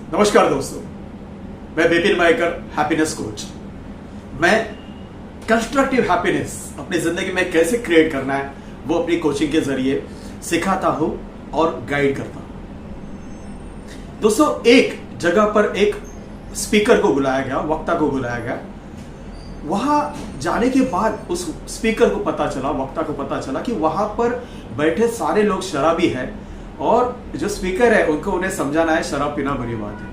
नमस्कार दोस्तों, मैं विपिन मायकर, हैप्पीनेस कोच। मैं कंस्ट्रक्टिव हैप्पीनेस अपनी जिंदगी में कैसे क्रिएट करना है वो अपनी कोचिंग के जरिए सिखाता हूं और गाइड करता हूं। दोस्तों, एक जगह पर एक स्पीकर को बुलाया गया, वक्ता को बुलाया गया। वहां जाने के बाद उस स्पीकर को पता चला, वक्ता को पता चला कि वहां पर बैठे सारे लोग शराबी हैं और जो स्पीकर है उनको उन्हें समझाना है शराब पीना बुरी बात है।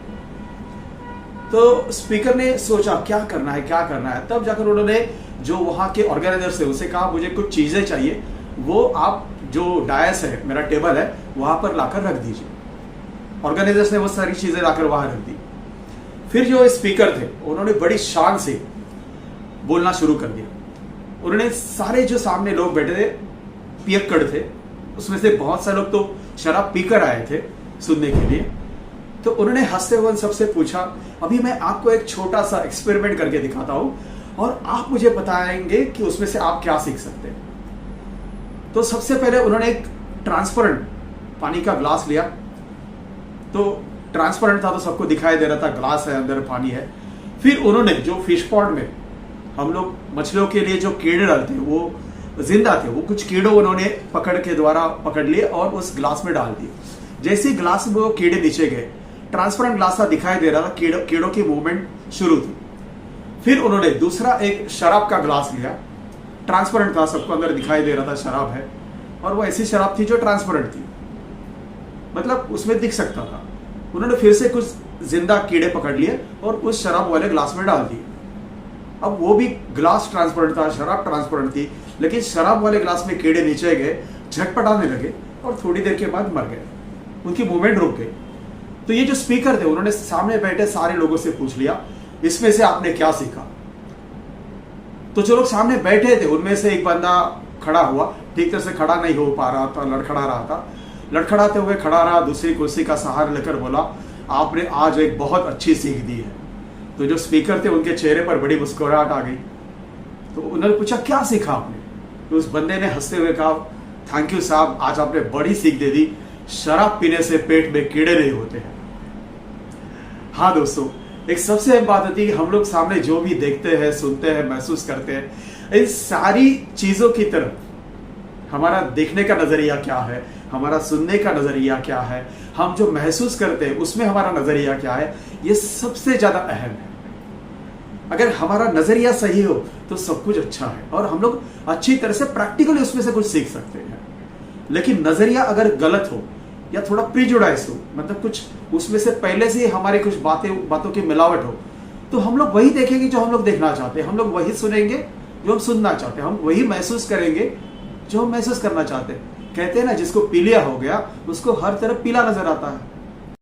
तो स्पीकर ने सोचा क्या करना है। तब जाकर उन्होंने जो वहां के ऑर्गेनाइजर से उसे कहा मुझे कुछ चीजें चाहिए, वो आप जो डायस है, मेरा टेबल है, वहां पर लाकर रख दीजिए। ऑर्गेनाइजर्स ने वो सारी चीजें लाकर वहां रख दी। फिर जो स्पीकर थे उन्होंने बड़ी शान से बोलना शुरू कर दिया। उन्होंने सारे जो सामने लोग बैठे थे पियक्कड़ थे, उसमें से बहुत सारे लोग तो शराब पीकर आए थे सुनने के लिए। तो उन्होंने हंसते हुए सबसे पूछा, अभी मैं आपको एक छोटा सा एक्सपेरिमेंट करके दिखाता हूं और आप मुझे बताएंगे कि उसमें से आप क्या सीख सकते हैं। तो सबसे पहले उन्होंने एक ट्रांसपेरेंट पानी का ग्लास लिया। तो ट्रांसपेरेंट था तो सबको दिखाई दे रहा था ग्लास है, अंदर पानी है। फिर उन्होंने जो फिश पॉन्ड में हम लोग मछलियों के लिए जो कीड़े डालते हैं वो जिंदा थे, वो कुछ कीड़ों उन्होंने पकड़ के द्वारा पकड़ लिए और उस ग्लास में डाल दिए। जैसे ही ग्लास में वो कीड़े नीचे गए, ट्रांसपेरेंट ग्लास था, दिखाई दे रहा था, कीड़ों की मूवमेंट शुरू थी। फिर उन्होंने दूसरा एक शराब का ग्लास लिया, ट्रांसपेरेंट था, सबको अंदर दिखाई दे रहा था शराब है, और वो ऐसी शराब थी जो ट्रांसपेरेंट थी, मतलब उसमें दिख सकता था। उन्होंने फिर से कुछ जिंदा कीड़े पकड़ लिए और उस शराब वाले ग्लास में डाल दिए। अब वो भी ग्लास ट्रांसपेरेंट था, शराब ट्रांसपेरेंट थी, लेकिन शराब वाले ग्लास में कीड़े नीचे गए, झटपटाने लगे और थोड़ी देर के बाद मर गए, उनकी मूवमेंट रुक गई। तो ये जो स्पीकर थे उन्होंने सामने बैठे सारे लोगों से पूछ लिया, इसमें से आपने क्या सीखा। तो जो लोग सामने बैठे थे उनमें से एक बंदा खड़ा हुआ, ठीक तरह से खड़ा नहीं हो पा रहा था, लड़खड़ा रहा था। लड़खड़ाते हुए खड़ा रहा, दूसरी कुर्सी का सहारा लेकर बोला, आपने आज एक बहुत अच्छी सीख दी है। तो जो स्पीकर थे उनके चेहरे पर बड़ी मुस्कुराहट आ गई। तो उन्होंने पूछा क्या सीखा आपने। तो उस बंदे ने हंसते हुए कहा, थैंक यू साहब, आज आपने बड़ी सीख दे दी, शराब पीने से पेट में कीड़े नहीं होते हैं। हाँ दोस्तों, एक सबसे अहम बात होती है कि हम लोग सामने जो भी देखते हैं, सुनते हैं, महसूस करते हैं, इन सारी चीजों की तरफ हमारा देखने का नजरिया क्या है, हमारा सुनने का नजरिया क्या है, हम जो महसूस करते हैं उसमें हमारा नजरिया क्या है, ये सबसे ज्यादा अहम है। अगर हमारा नजरिया सही हो तो सब कुछ अच्छा है और हम लोग अच्छी तरह से प्रैक्टिकली उसमें से कुछ सीख सकते हैं। लेकिन नजरिया अगर गलत हो या थोड़ा प्रीजुडाइज हो, मतलब कुछ उसमें से पहले से हमारे कुछ बातों की मिलावट हो, तो हम लोग वही देखेंगे जो हम लोग देखना चाहते हैं, हम लोग वही सुनेंगे जो हम सुनना चाहते हैं, हम वही महसूस करेंगे जो हम महसूस करना चाहते हैं। कहते हैं ना, जिसको पीलिया हो गया उसको हर तरफ पीला नजर आता है।